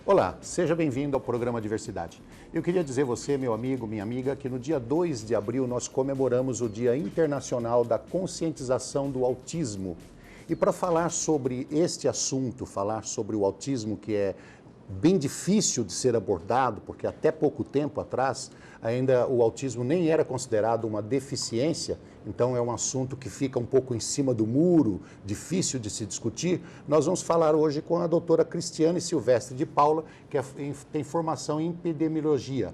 Olá, seja bem-vindo ao programa Diversidade. Eu queria dizer a você, meu amigo, minha amiga, que no dia 2 de abril nós comemoramos o Dia Internacional da Conscientização do Autismo. E para falar sobre este assunto, falar sobre o autismo, que é bem difícil de ser abordado, porque até pouco tempo atrás ainda o autismo nem era considerado uma deficiência, então é um assunto que fica um pouco em cima do muro, difícil de se discutir. Nós vamos falar hoje com a doutora Cristiane Silvestre de Paula, que tem formação em epidemiologia,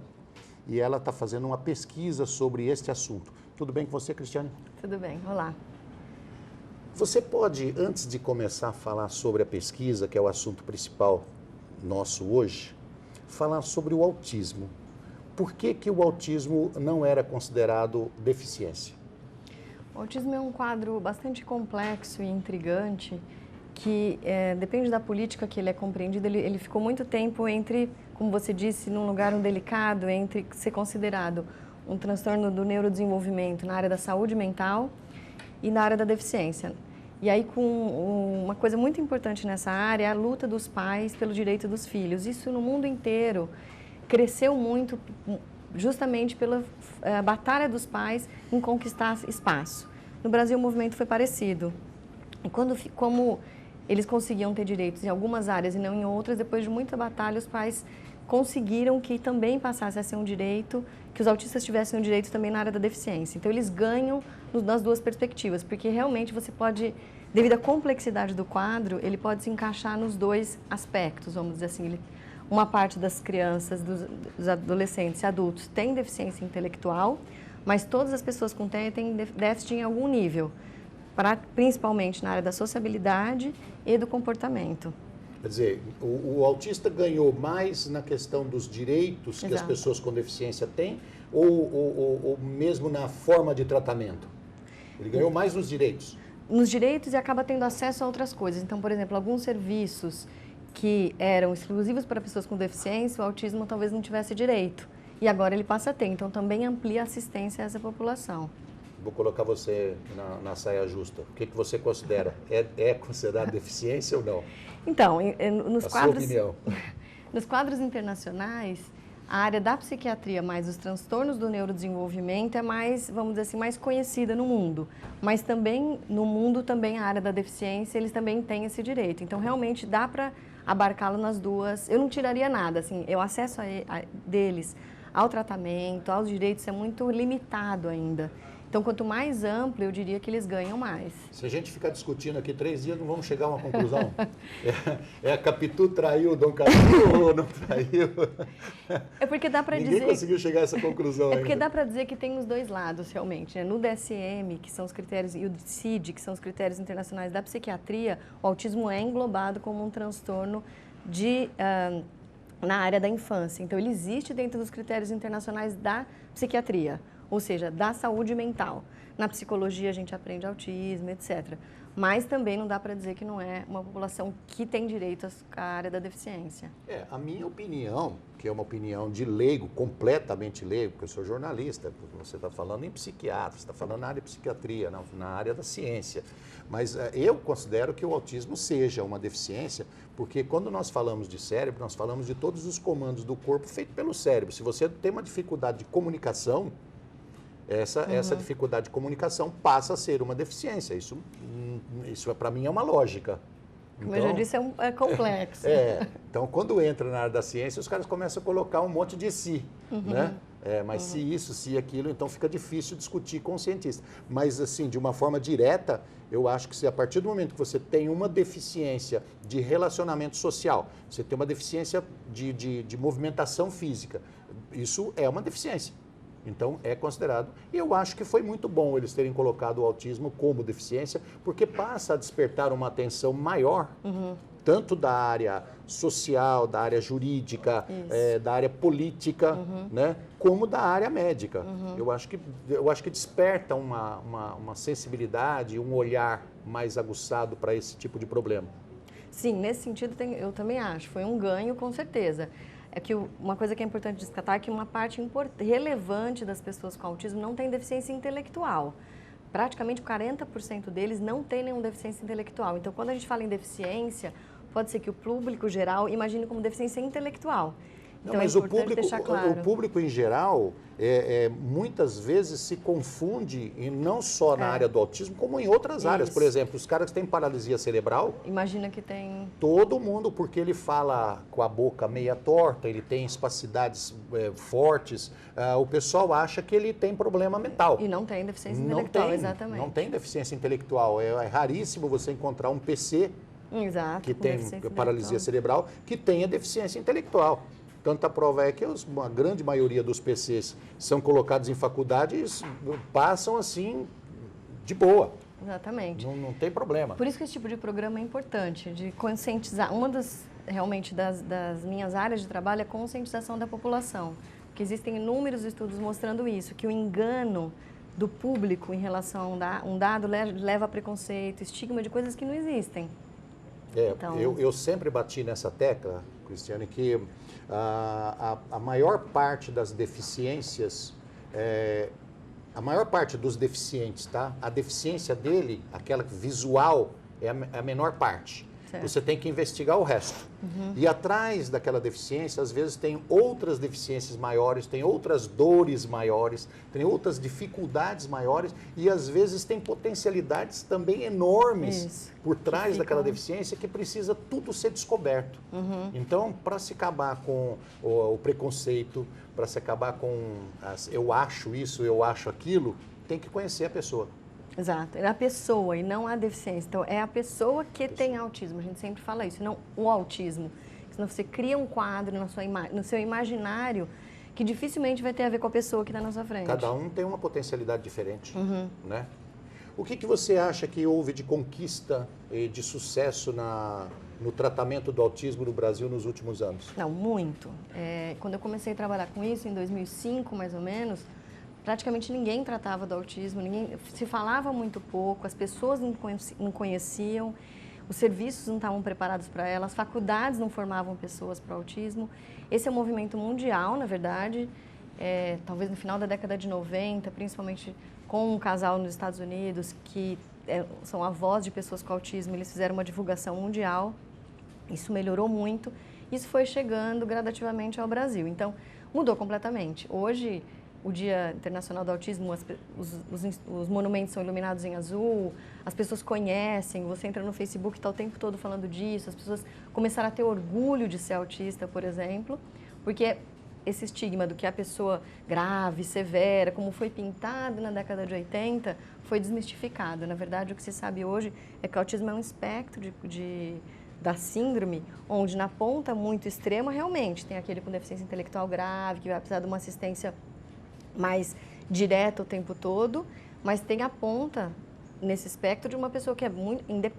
e ela está fazendo uma pesquisa sobre este assunto. Tudo bem com você, Cristiane? Tudo bem, olá. Você pode, antes de começar a falar sobre a pesquisa, que é o assunto principal nosso hoje, falar sobre o autismo. Por que que o autismo não era considerado deficiência? O autismo é um quadro bastante complexo e intrigante que depende da política que ele é compreendido. Ele ficou muito tempo entre, como você disse, num lugar delicado entre ser considerado um transtorno do neurodesenvolvimento na área da saúde mental e na área da deficiência. E aí, uma coisa muito importante nessa área é a luta dos pais pelo direito dos filhos. Isso no mundo inteiro cresceu muito justamente pela batalha dos pais em conquistar espaço. No Brasil o movimento foi parecido. E como eles conseguiam ter direitos em algumas áreas e não em outras, depois de muita batalha os pais conseguiram que também passasse a ser um direito, que os autistas tivessem um direito também na área da deficiência. Então eles ganham nas duas perspectivas, porque realmente você pode, devido à complexidade do quadro, ele pode se encaixar nos dois aspectos, vamos dizer assim. Uma parte das crianças, dos adolescentes e adultos tem deficiência intelectual, mas todas as pessoas com TEA têm déficit em algum nível, principalmente na área da sociabilidade e do comportamento. Quer dizer, o autista ganhou mais na questão dos direitos que as pessoas com deficiência têm ou mesmo na forma de tratamento? Ele ganhou mais nos direitos? Nos direitos e acaba tendo acesso a outras coisas. Então, por exemplo, alguns serviços que eram exclusivos para pessoas com deficiência, o autismo talvez não tivesse direito. E agora ele passa a ter, então também amplia a assistência a essa população. Vou colocar você na saia justa. O que você considera? É considerado deficiência ou não? Então, nos quadros internacionais, a área da psiquiatria mais os transtornos do neurodesenvolvimento é mais, vamos dizer assim, mais conhecida no mundo. Mas também, no mundo, também a área da deficiência, eles também têm esse direito. Então, realmente, dá para abarcá-lo nas duas. Eu não tiraria nada, assim, o acesso deles ao tratamento, aos direitos é muito limitado ainda. Então, quanto mais amplo, eu diria que eles ganham mais. Se a gente ficar discutindo aqui 3 dias, não vamos chegar a uma conclusão. A Capitu traiu o Dom Casmurro ou não traiu? É porque dá para dizer... Ninguém conseguiu chegar a essa conclusão ainda. É porque dá para dizer que tem os dois lados, realmente. Né? No DSM, que são os critérios, e o CID, que são os critérios internacionais da psiquiatria, o autismo é englobado como um transtorno na área da infância. Então, ele existe dentro dos critérios internacionais da psiquiatria, ou seja, da saúde mental. Na psicologia a gente aprende autismo, etc. Mas também não dá para dizer que não é uma população que tem direito à área da deficiência. A minha opinião, que é uma opinião de leigo, completamente leigo, porque eu sou jornalista, você está falando em psiquiatra, você está falando na área de psiquiatria, na área da ciência. Mas eu considero que o autismo seja uma deficiência, porque quando nós falamos de cérebro, nós falamos de todos os comandos do corpo feitos pelo cérebro. Se você tem uma dificuldade de comunicação, essa dificuldade de comunicação passa a ser uma deficiência. Isso para mim é uma lógica. Como eu já disse, é complexo. Então, quando entra na área da ciência, os caras começam a colocar um monte de si, né? Mas se isso, se aquilo, então fica difícil discutir com o cientista. Mas, assim, de uma forma direta, eu acho que se a partir do momento que você tem uma deficiência de relacionamento social, você tem uma deficiência de movimentação física, isso é uma deficiência. Então, é considerado. E eu acho que foi muito bom eles terem colocado o autismo como deficiência, porque passa a despertar uma atenção maior, tanto da área social, da área jurídica, da área política, né, como da área médica. Eu acho que desperta uma sensibilidade, um olhar mais aguçado para esse tipo de problema. Sim, nesse sentido eu também acho. Foi um ganho, com certeza. É que uma coisa que é importante destacar é que uma parte relevante das pessoas com autismo não tem deficiência intelectual. Praticamente 40% deles não tem nenhuma deficiência intelectual. Então, quando a gente fala em deficiência, pode ser que o público geral imagine como deficiência intelectual. Não, Então mas é importante deixar claro. o público em geral, muitas vezes se confunde, e não só na área do autismo, como em outras áreas. Por exemplo, os caras que têm paralisia cerebral... Imagina que tem... Todo mundo, porque ele fala com a boca meia torta, ele tem espacidades fortes, o pessoal acha que ele tem problema mental. E não tem deficiência intelectual, exatamente. Não tem deficiência intelectual. É raríssimo você encontrar um PC que tem paralisia cerebral que tenha deficiência intelectual. Tanta prova é que a grande maioria dos PCs são colocados em faculdades, passam assim, de boa. Exatamente. Não tem problema. Por isso que esse tipo de programa é importante, de conscientizar. Uma realmente das minhas áreas de trabalho é a conscientização da população. Porque existem inúmeros estudos mostrando isso, que o engano do público em relação a um dado leva a preconceito, estigma de coisas que não existem. Então... Eu sempre bati nessa tecla, Cristiane, que a maior parte das deficiências, a maior parte dos deficientes, tá? A deficiência dele, aquela visual, é a menor parte. Certo. Você tem que investigar o resto. E atrás daquela deficiência, às vezes tem outras deficiências maiores, tem outras dores maiores, tem outras dificuldades maiores e às vezes tem potencialidades também enormes por trás daquela deficiência que precisa tudo ser descoberto. Então, para se acabar com o preconceito, para se acabar com eu acho isso, eu acho aquilo, tem que conhecer a pessoa. Exato, é a pessoa e não a deficiência. Então, é a pessoa que tem autismo, a gente sempre fala isso, não o autismo. Senão você cria um quadro no seu imaginário que dificilmente vai ter a ver com a pessoa que está na sua frente. Cada um tem uma potencialidade diferente, né? O que você acha que houve de conquista e de sucesso no tratamento do autismo no Brasil nos últimos anos? Não, muito. Quando eu comecei a trabalhar com isso, em 2005, mais ou menos, praticamente ninguém tratava do autismo, se falava muito pouco, as pessoas não conheciam, os serviços não estavam preparados para elas, as faculdades não formavam pessoas para o autismo. Esse é um movimento mundial, na verdade, talvez no final da década de 90, principalmente com um casal nos Estados Unidos, que são avós de pessoas com autismo, eles fizeram uma divulgação mundial, isso melhorou muito, isso foi chegando gradativamente ao Brasil. Então, mudou completamente. Hoje, o Dia Internacional do Autismo, os monumentos são iluminados em azul, as pessoas conhecem, você entra no Facebook e está o tempo todo falando disso, as pessoas começaram a ter orgulho de ser autista, por exemplo, porque esse estigma do que a pessoa grave, severa, como foi pintado na década de 80, foi desmistificado. Na verdade, o que se sabe hoje é que o autismo é um espectro da síndrome, onde na ponta muito extrema, realmente, tem aquele com deficiência intelectual grave, que vai precisar de uma assistência mais direta o tempo todo, mas tem a ponta nesse espectro de uma pessoa que é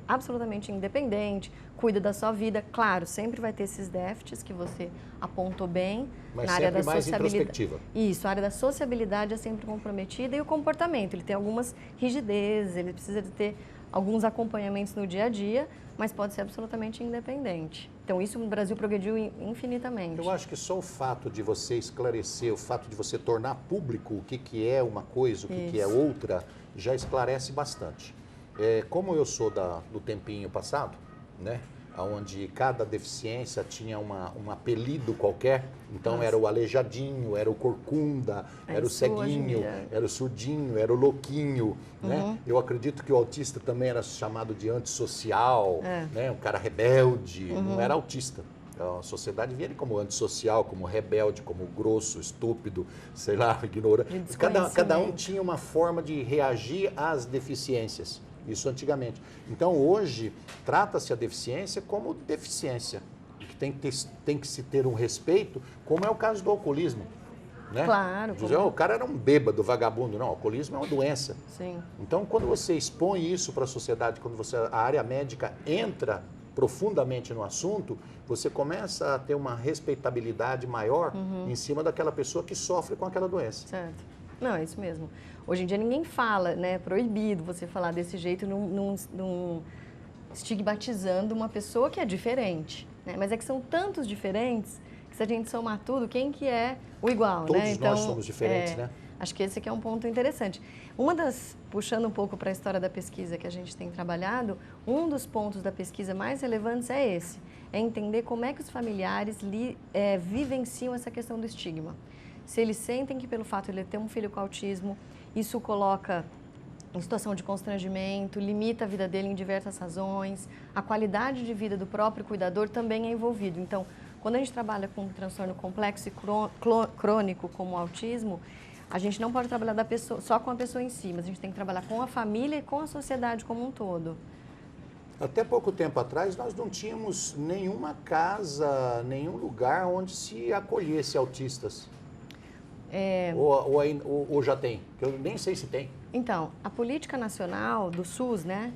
absolutamente independente, cuida da sua vida. Claro, sempre vai ter esses déficits que você apontou bem. Mas na área da mais sociabilidade. Introspectiva. Isso, a área da sociabilidade é sempre comprometida e o comportamento. Ele tem algumas rigidezes, ele precisa de ter alguns acompanhamentos no dia a dia, mas pode ser absolutamente independente. Então, isso no Brasil progrediu infinitamente. Eu acho que só o fato de você esclarecer, o fato de você tornar público o que é uma coisa, o que é outra, já esclarece bastante. Como eu sou do tempinho passado, né, onde cada deficiência tinha um apelido qualquer, então era o aleijadinho, era o corcunda, era o ceguinho, era o surdinho, era o louquinho, né? Eu acredito que o autista também era chamado de antissocial, né? Um cara rebelde, não era autista. A sociedade via ele como antissocial, como rebelde, como grosso, estúpido, sei lá, ignorante. Cada um tinha uma forma de reagir às deficiências. Isso antigamente. Então, hoje, trata-se a deficiência como deficiência. Que tem que se ter um respeito, como é o caso do alcoolismo. Né? Claro. O cara era um bêbado, vagabundo. Não, o alcoolismo é uma doença. Sim. Então, quando você expõe isso para a sociedade, quando a área médica entra profundamente no assunto, você começa a ter uma respeitabilidade maior em cima daquela pessoa que sofre com aquela doença. Certo. Não, é isso mesmo. Hoje em dia ninguém fala, né? É proibido você falar desse jeito, estigmatizando uma pessoa que é diferente. Né? Mas é que são tantos diferentes que se a gente somar tudo, quem que é o igual? Todos né? Então, nós somos diferentes, né? Acho que esse aqui é um ponto interessante. Puxando um pouco para a história da pesquisa que a gente tem trabalhado, um dos pontos da pesquisa mais relevantes é esse, é entender como é que os familiares vivenciam essa questão do estigma. Se eles sentem que pelo fato de ele ter um filho com autismo, isso coloca em situação de constrangimento, limita a vida dele em diversas razões, a qualidade de vida do próprio cuidador também é envolvido. Então, quando a gente trabalha com um transtorno complexo e crônico como o autismo, a gente não pode trabalhar só com a pessoa em si, mas a gente tem que trabalhar com a família e com a sociedade como um todo. Até pouco tempo atrás, nós não tínhamos nenhuma casa, nenhum lugar onde se acolhesse autistas. Ou já tem? Que eu nem sei se tem. Então, a política nacional do SUS, né,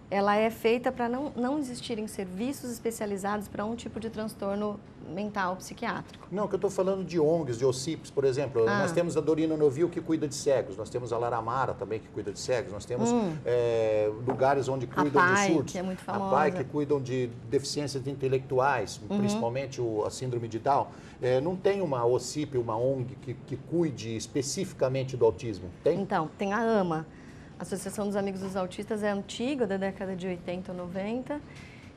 ela é feita para não existirem serviços especializados para um tipo de transtorno mental psiquiátrico. Não, que eu estou falando de ONGs, de OCIPs, por exemplo. Nós temos a Dorina Novil que cuida de cegos, nós temos a Lara Amara também que cuida de cegos, nós temos lugares onde cuidam de surdos. Que é muito famosa. A PAI que cuidam de deficiências intelectuais, principalmente a síndrome de Down. Não tem uma OCIP, uma ONG que cuide especificamente do autismo? Tem? Então, tem a AMA. A Associação dos Amigos dos Autistas é antiga, da década de 80 ou 90,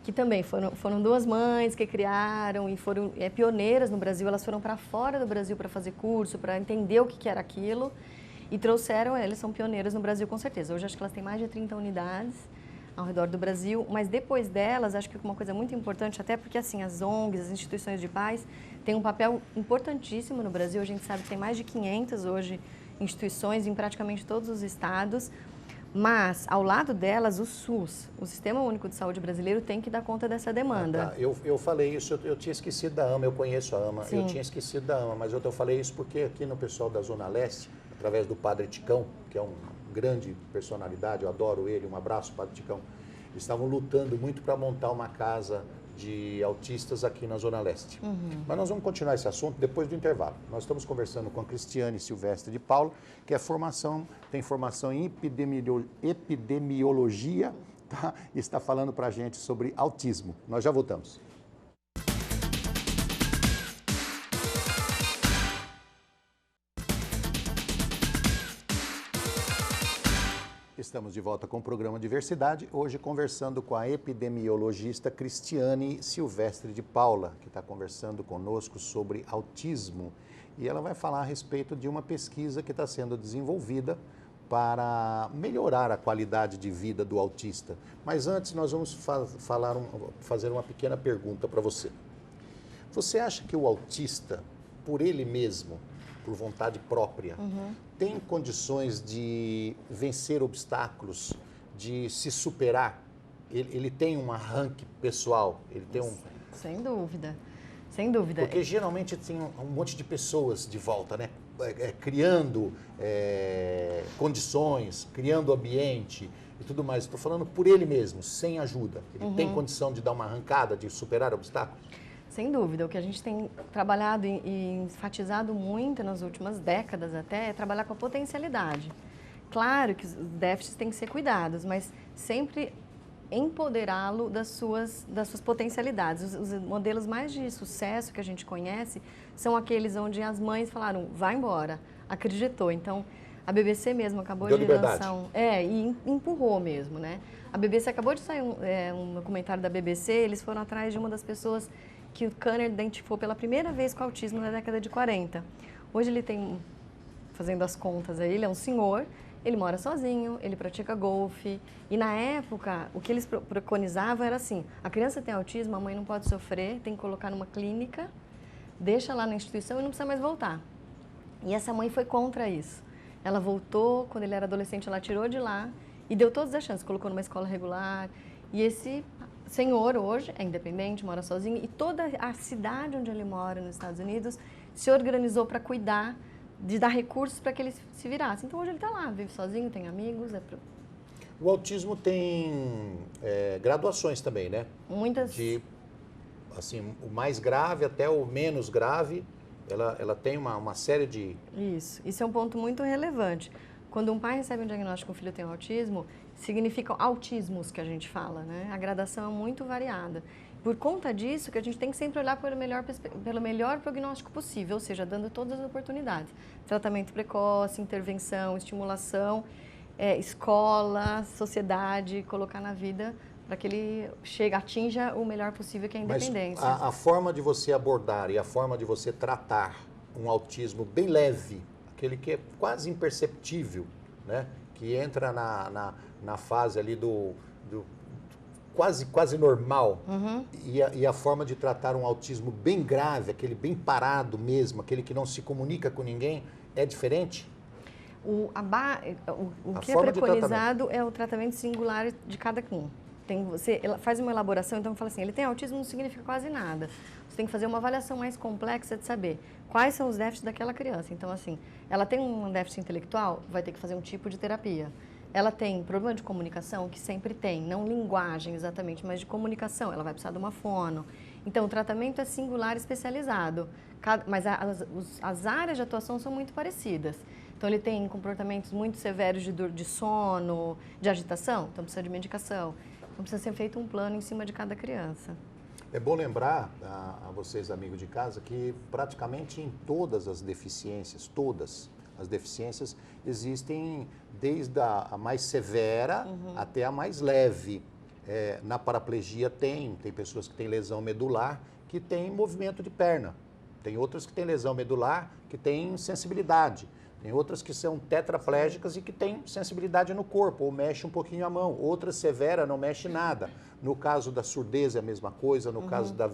que também foram duas mães que criaram e foram pioneiras no Brasil. Elas foram para fora do Brasil para fazer curso, para entender o que era aquilo e trouxeram, elas são pioneiras no Brasil com certeza. Hoje acho que elas têm mais de 30 unidades ao redor do Brasil, mas depois delas, acho que uma coisa muito importante, até porque assim, as ONGs, as instituições de paz, têm um papel importantíssimo no Brasil. A gente sabe que tem mais de 500 hoje instituições em praticamente todos os estados, mas ao lado delas o SUS, o Sistema Único de Saúde Brasileiro, tem que dar conta dessa demanda. Tá. Eu falei isso, eu tinha esquecido da AMA, eu conheço a AMA, eu tinha esquecido da AMA, mas eu falei isso porque aqui no pessoal da Zona Leste, através do Padre Ticão, que é uma grande personalidade, eu adoro ele, um abraço, Padre Ticão, eles estavam lutando muito para montar uma casa de autistas aqui na Zona Leste. Mas nós vamos continuar esse assunto depois do intervalo. Nós estamos conversando com a Cristiane Silvestre de Paula, que tem formação em epidemiologia, tá? E está falando para a gente sobre autismo. Nós já voltamos. Estamos de volta com o programa Diversidade, hoje conversando com a epidemiologista Cristiane Silvestre de Paula, que está conversando conosco sobre autismo. E ela vai falar a respeito de uma pesquisa que está sendo desenvolvida para melhorar a qualidade de vida do autista. Mas antes nós vamos fazer uma pequena pergunta para você. Você acha que o autista, por ele mesmo, por vontade própria, tem condições de vencer obstáculos, de se superar? Ele tem um arranque pessoal? Ele tem um... Sem dúvida, sem dúvida. Porque geralmente tem um monte de pessoas de volta, né? Criando condições, criando ambiente e tudo mais. Estou falando por ele mesmo, sem ajuda. Ele tem condição de dar uma arrancada, de superar obstáculos? Sem dúvida, o que a gente tem trabalhado e enfatizado muito nas últimas décadas até é trabalhar com a potencialidade. Claro que os déficits têm que ser cuidados, mas sempre empoderá-lo das suas potencialidades. Os modelos mais de sucesso que a gente conhece são aqueles onde as mães falaram, vai embora, acreditou. Então, a BBC mesmo acabou de lançar e empurrou mesmo, né? A BBC acabou de sair um documentário da BBC, eles foram atrás de uma das pessoas que o Kanner identificou pela primeira vez com autismo na década de 40. Hoje ele tem, fazendo as contas aí, ele é um senhor, ele mora sozinho, ele pratica golfe, e na época o que eles preconizavam era assim, a criança tem autismo, a mãe não pode sofrer, tem que colocar numa clínica, deixa lá na instituição e não precisa mais voltar. E essa mãe foi contra isso. Ela voltou, quando ele era adolescente, ela tirou de lá e deu todas as chances, colocou numa escola regular, e esse senhor hoje é independente, mora sozinho, e toda a cidade onde ele mora, nos Estados Unidos, se organizou para cuidar, de dar recursos para que ele se virasse. Então hoje ele está lá, vive sozinho, tem amigos. O autismo tem graduações também, né? Muitas. Assim, o mais grave até o menos grave, ela tem uma série de... Isso é um ponto muito relevante. Quando um pai recebe um diagnóstico que o filho tem autismo, significam autismos, que a gente fala, né? A gradação é muito variada. Por conta disso, que a gente tem que sempre olhar pelo melhor prognóstico possível, ou seja, dando todas as oportunidades. Tratamento precoce, intervenção, estimulação, escola, sociedade, colocar na vida para que ele atinja o melhor possível, que é a independência. Mas a forma de você abordar e a forma de você tratar um autismo bem leve, aquele que é quase imperceptível, né? Que entra na fase ali do quase normal, e a forma de tratar um autismo bem grave, aquele bem parado mesmo, aquele que não se comunica com ninguém, é diferente? O que é preconizado é o tratamento singular de cada um. Ela faz uma elaboração, então fala assim, ele tem autismo, não significa quase nada. Você tem que fazer uma avaliação mais complexa de saber quais são os déficits daquela criança. Então, assim, ela tem um déficit intelectual, vai ter que fazer um tipo de terapia. Ela tem problema de comunicação, que sempre tem, não linguagem exatamente, mas de comunicação, ela vai precisar de uma fono. Então, o tratamento é singular especializado, mas as áreas de atuação são muito parecidas. Então, ele tem comportamentos muito severos de sono, de agitação, então precisa de medicação. Então, precisa ser feito um plano em cima de cada criança. É bom lembrar a vocês, amigos de casa, que praticamente em todas as deficiências, existem desde a mais severa até a mais leve. Na paraplegia tem pessoas que têm lesão medular que têm movimento de perna. Tem outras que têm lesão medular que têm sensibilidade. Tem outras que são tetraplégicas e que têm sensibilidade no corpo, ou mexe um pouquinho a mão. Outra severa não mexe nada. No caso da surdez é a mesma coisa, no caso da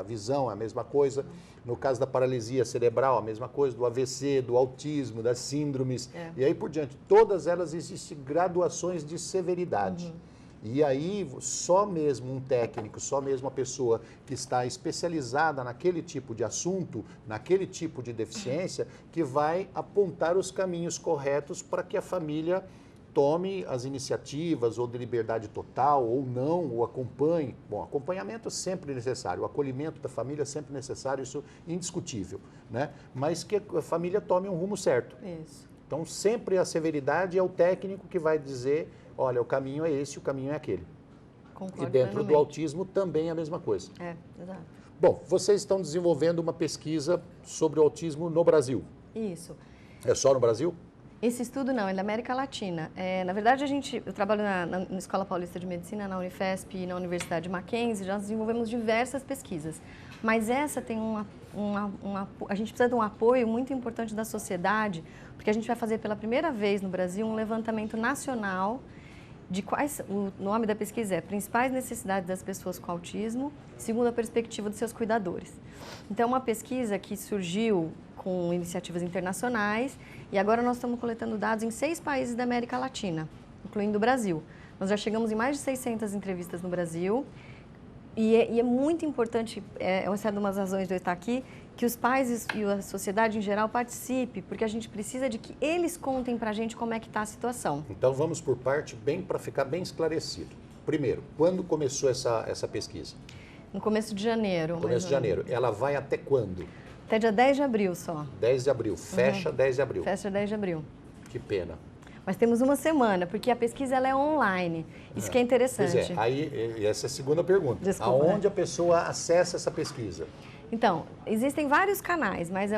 visão é a mesma coisa, no caso da paralisia cerebral é a mesma coisa, do AVC, do autismo, das síndromes, e aí por diante. Todas elas existem graduações de severidade. E aí, só mesmo um técnico, só mesmo a pessoa que está especializada naquele tipo de assunto, naquele tipo de deficiência, que vai apontar os caminhos corretos para que a família tome as iniciativas, ou de liberdade total, ou não, ou acompanhe. Bom, acompanhamento é sempre necessário, o acolhimento da família é sempre necessário, isso é indiscutível, né? Mas que a família tome um rumo certo. Isso. Então, sempre a severidade é o técnico que vai dizer, olha, o caminho é esse, o caminho é aquele. Concordo e dentro plenamente. do autismo também é a mesma coisa. Exato. Bom, vocês estão desenvolvendo uma pesquisa sobre o autismo no Brasil. Isso. É só no Brasil? Esse estudo não, é da América Latina. Na verdade, eu trabalho na Escola Paulista de Medicina, na Unifesp e na Universidade Mackenzie, já desenvolvemos diversas pesquisas. Mas essa tem a gente precisa de um apoio muito importante da sociedade, porque a gente vai fazer pela primeira vez no Brasil um levantamento nacional de o nome da pesquisa é Principais Necessidades das Pessoas com Autismo, segundo a perspectiva dos seus cuidadores. Então, é uma pesquisa que surgiu com iniciativas internacionais e agora nós estamos coletando dados em 6 países da América Latina, incluindo o Brasil. Nós já chegamos em mais de 600 entrevistas no Brasil e é muito importante, essa é uma das razões de eu estar aqui, que os pais e a sociedade em geral participem, porque a gente precisa de que eles contem para a gente como é que está a situação. Então vamos por parte, para ficar bem esclarecido. Primeiro, quando começou essa pesquisa? No começo de janeiro. Começo de janeiro. Ela vai até quando? Até dia 10 de abril só. 10 de abril. Fecha 10 de abril. Fecha 10 de abril. Que pena. Mas temos uma semana, porque a pesquisa ela é online. Isso que é interessante. Pois é, aí essa é a segunda pergunta. Desculpa, aonde a pessoa acessa essa pesquisa? Então, existem vários canais, mas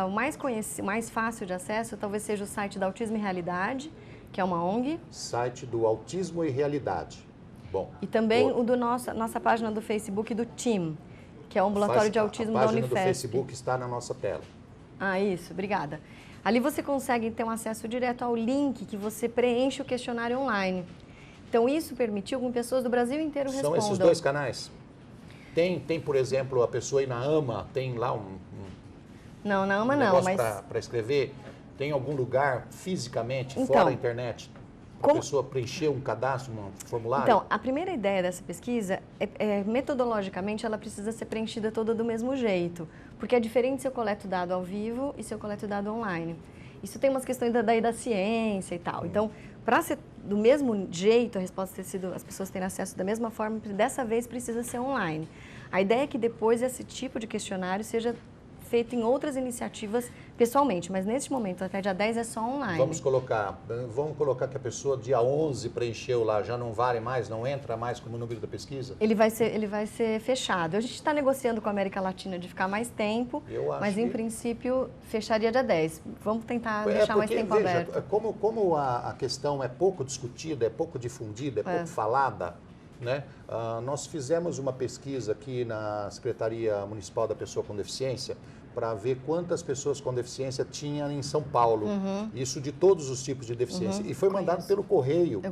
o mais conhecido, mais fácil de acesso talvez seja o site da Autismo e Realidade, que é uma ONG. Site do Autismo e Realidade. Bom. E também o do nossa página do Facebook do TIM, que é o Ambulatório de Autismo da Unifesp. A página do Facebook está na nossa tela. Isso, obrigada. Ali você consegue ter um acesso direto ao link que você preenche o questionário online. Então, isso permitiu que pessoas do Brasil inteiro respondam. São esses 2 canais? Tem, por exemplo, a pessoa aí na AMA, tem lá não, na AMA negócio não, mas para escrever? Tem algum lugar fisicamente, então, fora a internet, para a pessoa preencher um cadastro, um formulário? Então, a primeira ideia dessa pesquisa, metodologicamente, ela precisa ser preenchida toda do mesmo jeito, porque é diferente se eu coleto dado ao vivo e se eu coleto dado online. Isso tem umas questões da ciência e tal. Então, para ser do mesmo jeito, a resposta ter sido, as pessoas terem acesso da mesma forma, dessa vez precisa ser online. A ideia é que depois esse tipo de questionário seja feito em outras iniciativas pessoalmente, mas neste momento, até dia 10, é só online. Vamos colocar que a pessoa dia 11 preencheu lá, já não vale mais, não entra mais como número da pesquisa? Ele vai ser fechado. A gente está negociando com a América Latina de ficar mais tempo, mas em princípio fecharia dia 10. Vamos tentar deixar mais tempo aberto. Como a questão é pouco discutida, é pouco difundida, é pouco falada, né? Nós fizemos uma pesquisa aqui na Secretaria Municipal da Pessoa com Deficiência para ver quantas pessoas com deficiência tinha em São Paulo. Isso de todos os tipos de deficiência. E foi mandado pelo correio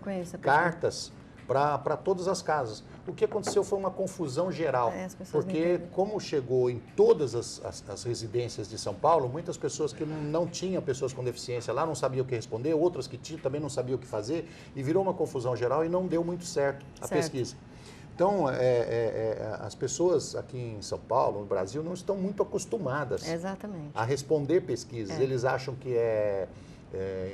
cartas para todas as casas. O que aconteceu foi uma confusão geral, porque como chegou em todas as residências de São Paulo, muitas pessoas que não tinham pessoas com deficiência lá não sabiam o que responder, outras que tinham também não sabiam o que fazer, e virou uma confusão geral e não deu muito certo a pesquisa. Então, as pessoas aqui em São Paulo, no Brasil, não estão muito acostumadas a responder pesquisas. Eles acham que é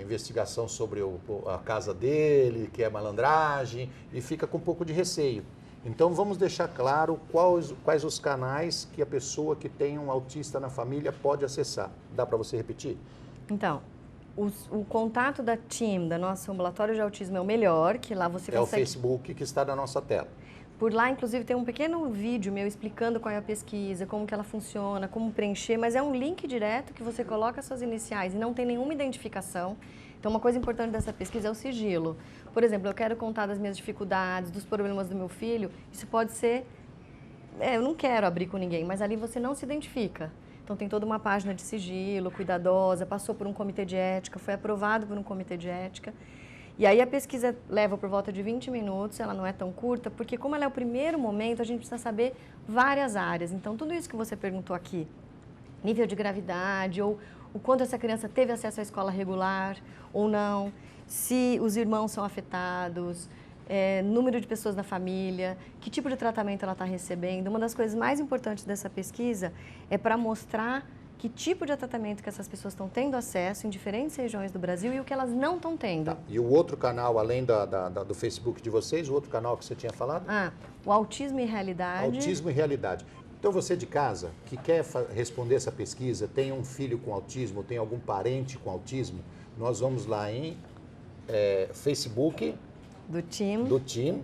investigação sobre a casa dele, que é malandragem, e fica com um pouco de receio. Então, vamos deixar claro quais os canais que a pessoa que tem um autista na família pode acessar. Dá para você repetir? Então, o contato da TIM, da nosso ambulatório de autismo, é o melhor, que lá você consegue... É o Facebook que está na nossa tela. Por lá, inclusive, tem um pequeno vídeo meu explicando qual é a pesquisa, como que ela funciona, como preencher, mas é um link direto que você coloca suas iniciais e não tem nenhuma identificação. Então, uma coisa importante dessa pesquisa é o sigilo. Por exemplo, eu quero contar das minhas dificuldades, dos problemas do meu filho, isso pode ser... eu não quero abrir com ninguém, mas ali você não se identifica. Então, tem toda uma página de sigilo, cuidadosa, passou por um comitê de ética, foi aprovado por um comitê de ética. E aí a pesquisa leva por volta de 20 minutos, ela não é tão curta, porque como ela é o primeiro momento, a gente precisa saber várias áreas. Então, tudo isso que você perguntou aqui, nível de gravidade, ou o quanto essa criança teve acesso à escola regular ou não, se os irmãos são afetados, número de pessoas na família, que tipo de tratamento ela está recebendo. Uma das coisas mais importantes dessa pesquisa é para mostrar que tipo de tratamento que essas pessoas estão tendo acesso em diferentes regiões do Brasil e o que elas não estão tendo. Tá. E o outro canal, além do Facebook de vocês, o outro canal que você tinha falado? O Autismo e Realidade. Autismo e Realidade. Então, você de casa, que quer responder essa pesquisa, tem um filho com autismo, tem algum parente com autismo, nós vamos lá em Facebook... Do TIM.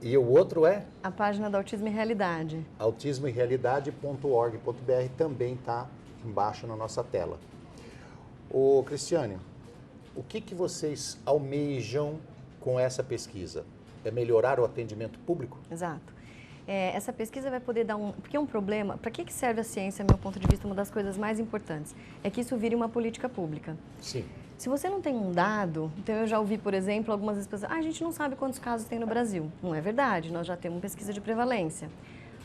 E o outro é? A página do Autismo e Realidade. autismoerealidade.org.br também está embaixo na nossa tela. Ô, Cristiane, o que vocês almejam com essa pesquisa? É melhorar o atendimento público? Exato. Essa pesquisa vai poder dar porque é um problema. Para que serve a ciência, do meu ponto de vista, uma das coisas mais importantes é que isso vire uma política pública. Sim. Se você não tem um dado, então eu já ouvi, por exemplo, algumas pessoas, a gente não sabe quantos casos tem no Brasil. Não é verdade, nós já temos pesquisa de prevalência.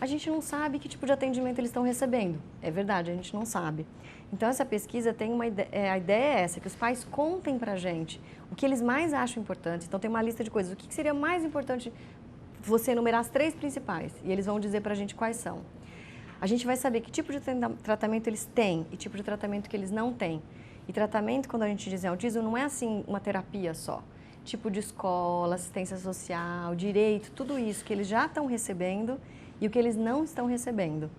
A gente não sabe que tipo de atendimento eles estão recebendo. É verdade, a gente não sabe. Então, essa pesquisa tem uma ideia, a ideia é essa, que os pais contem pra gente o que eles mais acham importante. Então, tem uma lista de coisas. O que seria mais importante você enumerar as 3 principais? E eles vão dizer pra gente quais são. A gente vai saber que tipo de tratamento eles têm e tipo de tratamento que eles não têm. E tratamento, quando a gente diz em autismo, não é assim uma terapia só. Tipo de escola, assistência social, direito, tudo isso que eles já estão recebendo e o que eles não estão recebendo.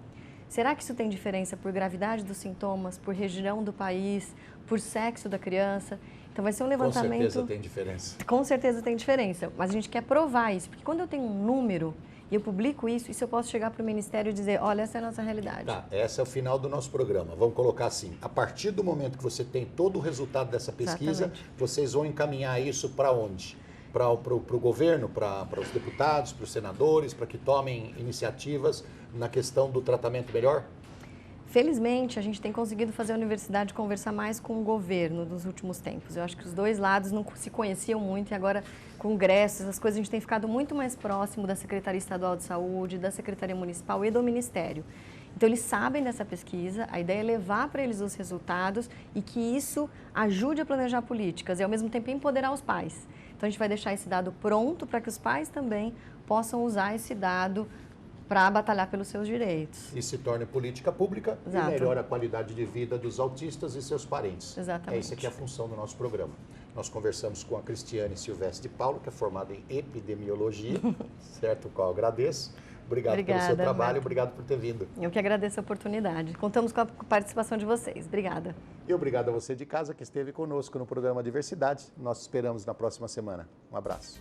Será que isso tem diferença por gravidade dos sintomas, por região do país, por sexo da criança? Então vai ser um levantamento... Com certeza tem diferença. Com certeza tem diferença, mas a gente quer provar isso, porque quando eu tenho um número e eu publico isso eu posso chegar para o Ministério e dizer, olha, essa é a nossa realidade. Tá, esse é o final do nosso programa. Vamos colocar assim, a partir do momento que você tem todo o resultado dessa pesquisa, exatamente, vocês vão encaminhar isso para onde? Para o governo, para os deputados, para os senadores, para que tomem iniciativas na questão do tratamento melhor? Felizmente, a gente tem conseguido fazer a universidade conversar mais com o governo nos últimos tempos. Eu acho que os dois lados não se conheciam muito e agora, congressos, essas coisas, a gente tem ficado muito mais próximo da Secretaria Estadual de Saúde, da Secretaria Municipal e do Ministério. Então, eles sabem dessa pesquisa, a ideia é levar para eles os resultados e que isso ajude a planejar políticas e, ao mesmo tempo, empoderar os pais. Então, a gente vai deixar esse dado pronto para que os pais também possam usar esse dado para batalhar pelos seus direitos. E se torne política pública. Exato. E melhora a qualidade de vida dos autistas e seus parentes. Exatamente. Essa aqui é a função do nosso programa. Nós conversamos com a Cristiane Silvestre de Paulo, que é formada em epidemiologia, certo? O qual eu agradeço. Obrigado pelo seu trabalho, obrigado por ter vindo. Eu que agradeço a oportunidade. Contamos com a participação de vocês. Obrigada. E obrigado a você de casa que esteve conosco no programa Diversidade. Nós esperamos na próxima semana. Um abraço.